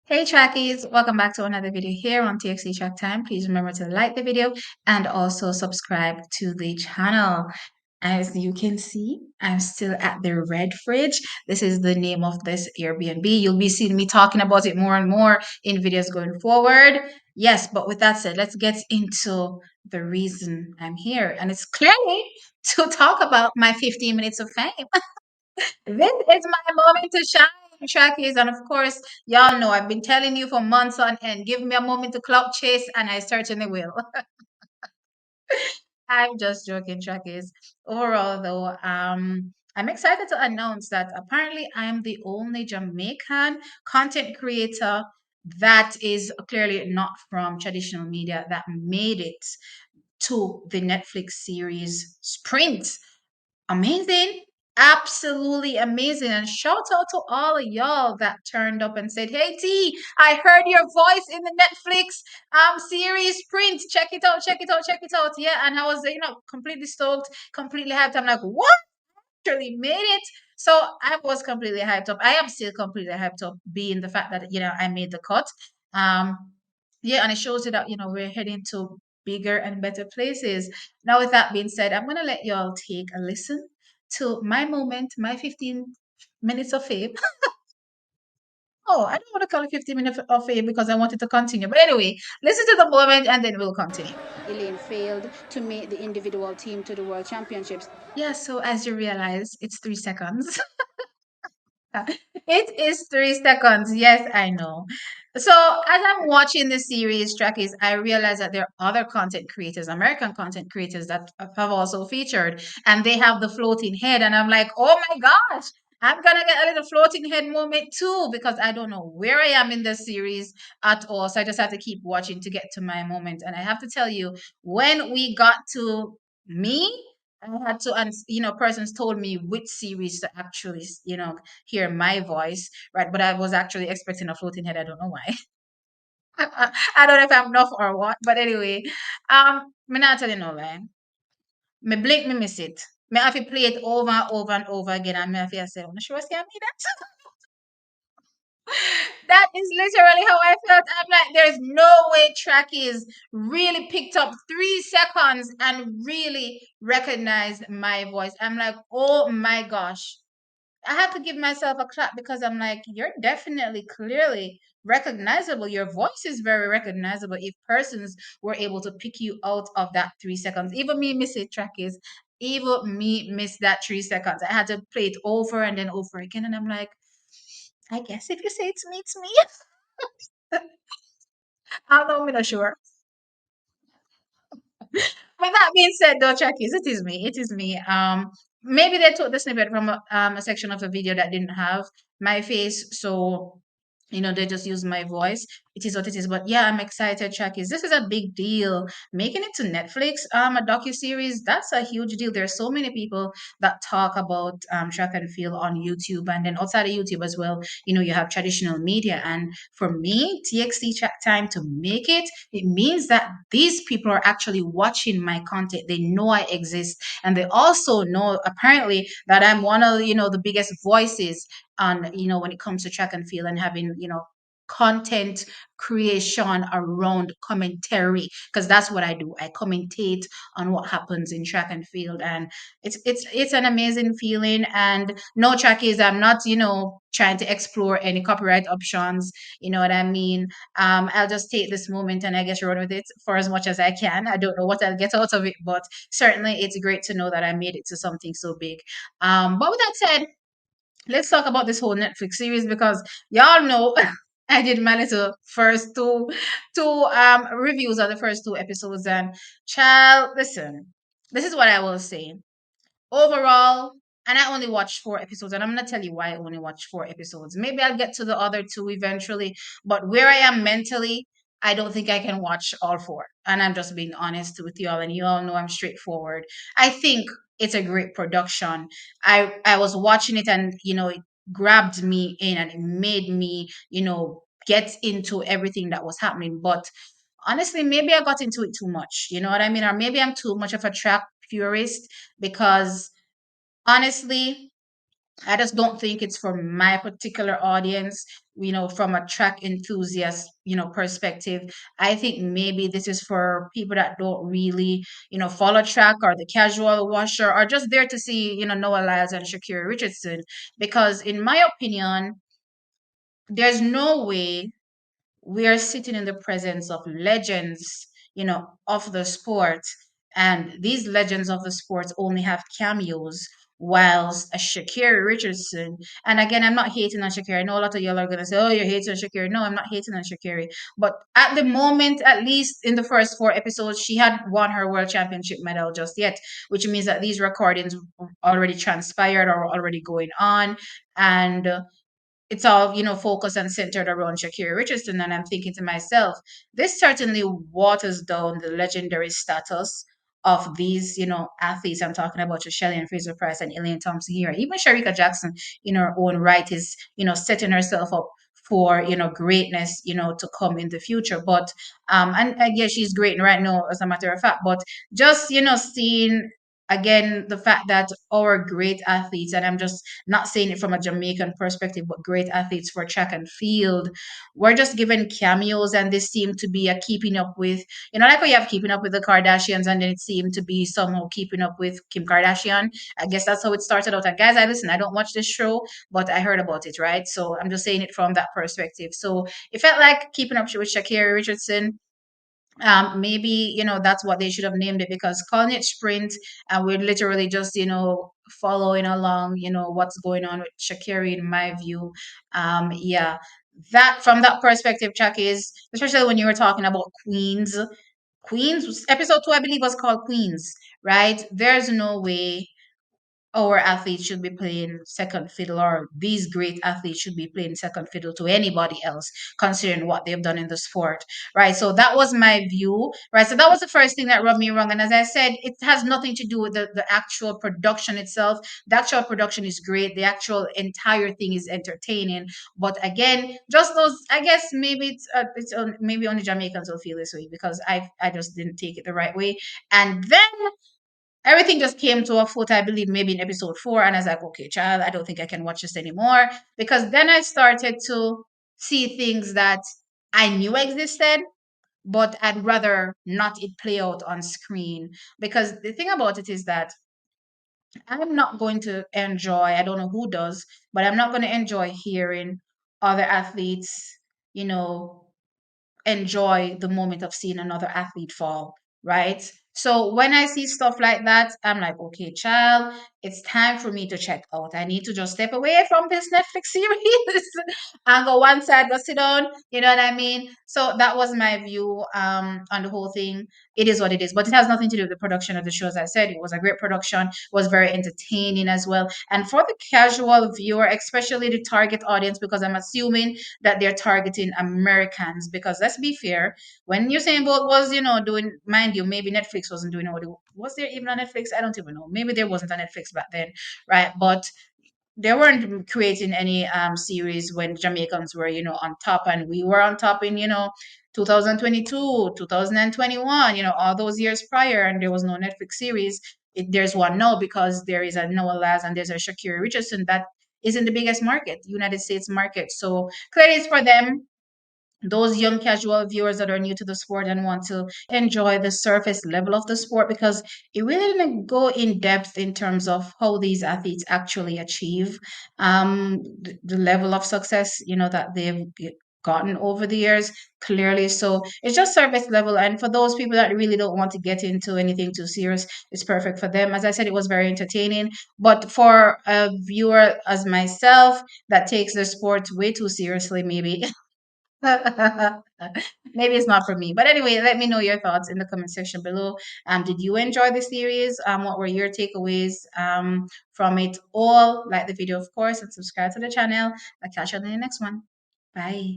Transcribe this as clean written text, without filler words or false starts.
Hey Trackies, welcome back to another video here on TXT Track Time. Please remember to like the video and also subscribe to the channel. As you can see, I'm still at the Red Fridge. This is the name of this Airbnb. You'll be seeing me talking about it more and more in videos going forward. Yes, but with that said, let's get into the reason I'm here. And it's clearly to talk about my 15 minutes of fame. This is my moment to shine, Trackies. And of course, y'all know I've been telling you for months on end, give me a moment to clout chase, and I certainly will. I'm just joking, Trackies. Overall, though, I'm excited to announce that apparently I'm the only Jamaican content creator that is clearly not from traditional media that made it to the Netflix series Sprint. Amazing. Absolutely amazing. And shout out to all of y'all that turned up and said, Hey T, I heard your voice in the Netflix series Print. Check it out, check it out, check it out. Yeah. And I was, completely stoked, completely hyped. I'm like, what? Actually made it. So I was completely hyped up. I am still completely hyped up, being the fact that I made the cut. Um, yeah, and it shows you that we're heading to bigger and better places. Now, with that being said, I'm gonna let y'all take a listen to my moment, my 15 minutes of fame. Oh, I don't want to call it 15 minutes of fame because I wanted to continue. But anyway, listen to the moment and then we'll continue. Elaine failed to make the individual team to the World Championships. Yeah, so as you realize, it's 3 seconds. It is 3 seconds. Yes, I know. So as I'm watching the series Trakkies, I realize that there are other content creators, American content creators that have also featured, and they have the floating head. And I'm like, oh my gosh, I'm gonna get a little floating head moment too, because I don't know where I am in the series at all. So I just have to keep watching to get to my moment. And I have to tell you, when we got to me, I had to, and persons told me which series to actually, hear my voice, right? But I was actually expecting a floating head. I don't know why. I don't know if I'm enough or what. But anyway, me not tell you no lie. Me blink, me miss it. Me have to play it over and over and over again, and me have to say, "I'm not sure what's me that." That is literally how I felt. I'm like, there's no way Trackies really picked up 3 seconds and really recognized my voice. I'm like, oh my gosh. I have to give myself a clap because I'm like, you're definitely clearly recognizable. Your voice is very recognizable. If persons were able to pick you out of that 3 seconds, even me miss it, track is, even me miss that 3 seconds. I had to play it over and then over again. And I'm like, I guess if you say it's me, it's me. Although I'm not sure. With that being said, though, Chuckies, it is me. It is me. Maybe they took the snippet from a section of the video that didn't have my face, so they just use my voice. It is what it is. But yeah, I'm excited, Chuckies. This is a big deal. Making it to Netflix, a docuseries, that's a huge deal. There's so many people that talk about track and field on YouTube, and then outside of YouTube as well. You have traditional media, and for me, TXT Track Time to make it means that these people are actually watching my content. They know I exist, and they also know apparently that I'm one of the biggest voices on when it comes to track and field and having content creation around commentary, because that's what I do. I commentate on what happens in track and field, and it's an amazing feeling. And no, track is, I'm not trying to explore any copyright options. You know what I mean? I'll just take this moment and I guess run with it for as much as I can. I don't know what I'll get out of it, but certainly it's great to know that I made it to something so big. But with that said, let's talk about this whole Netflix series, because y'all know I did my little first two reviews of the first 2 episodes. And child, listen, this is what I will say. Overall, and I only watched 4 episodes, and I'm gonna tell you why I only watched 4 episodes. Maybe I'll get to the other two eventually, but where I am mentally, I don't think I can watch all four. And I'm just being honest with y'all, and you all know I'm straightforward. I think it's a great production. I was watching it, and it grabbed me in, and it made me get into everything that was happening. But honestly, maybe I got into it too much. You know what I mean? Or maybe I'm too much of a track purist, because honestly, I just don't think it's for my particular audience. from a track enthusiast, perspective, I think maybe this is for people that don't really, follow track, or the casual watcher, or just there to see, Noah Lyles and Shakira Richardson. Because in my opinion, there's no way we are sitting in the presence of legends, of the sport, and these legends of the sport only have cameos, whilst a Shakira Richardson, and again, I'm not hating on Shakira. I know a lot of y'all are gonna say, "Oh, you're hating on Shakira." No, I'm not hating on Shakira, but at the moment, at least in the first four episodes, she had won her world championship medal just yet, which means that these recordings already transpired or were already going on, and it's all focused and centered around Shakira Richardson. And I'm thinking to myself, this certainly waters down the legendary status of these athletes. I'm talking about Shelley and Fraser Price and Elaine Thompson here. Even Sharika Jackson in her own right is setting herself up for greatness to come in the future. But and yeah, she's great right now, as a matter of fact. But just seeing again the fact that our great athletes, and I'm just not saying it from a Jamaican perspective, but great athletes for track and field, were just given cameos, and this seemed to be a keeping up with, like how you have keeping up with the Kardashians, and then it seemed to be somehow keeping up with Kim Kardashian. I guess that's how it started out. And guys, I don't watch this show, but I heard about it, right? So I'm just saying it from that perspective. So it felt like keeping up with Shakira Richardson. Maybe that's what they should have named it, because calling it sprint, and we're literally just following along what's going on with Shakira, in my view. Yeah, that from that perspective, Chuck, is especially when you were talking about Queens episode 2, I believe, was called Queens, right? There's no way our athletes should be playing second fiddle, or these great athletes should be playing second fiddle to anybody else, considering what they've done in the sport, right? So that was my view, right? So that was the first thing that rubbed me wrong. And as I said, it has nothing to do with the actual production itself. The actual production is great, the actual entire thing is entertaining. But again, just those, I guess maybe maybe only Jamaicans will feel this way, because I just didn't take it the right way. And then everything just came to a foot, I believe, maybe in episode 4. And I was like, okay, child, I don't think I can watch this anymore. Because then I started to see things that I knew existed, but I'd rather not it play out on screen. Because the thing about it is that I'm not going to enjoy, I don't know who does, but I'm not going to enjoy hearing other athletes, you know, enjoy the moment of seeing another athlete fall, right? So when I see stuff like that, I'm like, okay, child, it's time for me to check out. I need to just step away from this Netflix series and go one side, go sit down. You know what I mean? So that was my view on the whole thing. It is what it is, but it has nothing to do with the production of the show. As I said, it was a great production, was very entertaining as well. And for the casual viewer, especially the target audience, because I'm assuming that they're targeting Americans. Because let's be fair, when Usain Bolt was, doing, mind you, maybe Netflix wasn't doing what it was. There even on Netflix? I don't even know. Maybe there wasn't a Netflix back then, right? But they weren't creating any series when Jamaicans were, on top, and we were on top in, 2022, 2021, all those years prior, and there was no Netflix series. There's one now, because there is a Noah Laz and there's a Shakira Richardson that is in the biggest market, United States market. So clearly it's for them, those young casual viewers that are new to the sport and want to enjoy the surface level of the sport, because it really didn't go in depth in terms of how these athletes actually achieve the level of success that they've gotten over the years, clearly. So it's just surface level, and for those people that really don't want to get into anything too serious, it's perfect for them. As I said, it was very entertaining, but for a viewer as myself that takes the sport way too seriously, maybe maybe it's not for me. But anyway, let me know your thoughts in the comment section below. Did you enjoy the series? What were your takeaways from it all? Like the video, of course, and subscribe to the channel. I'll catch you on the next one. Bye.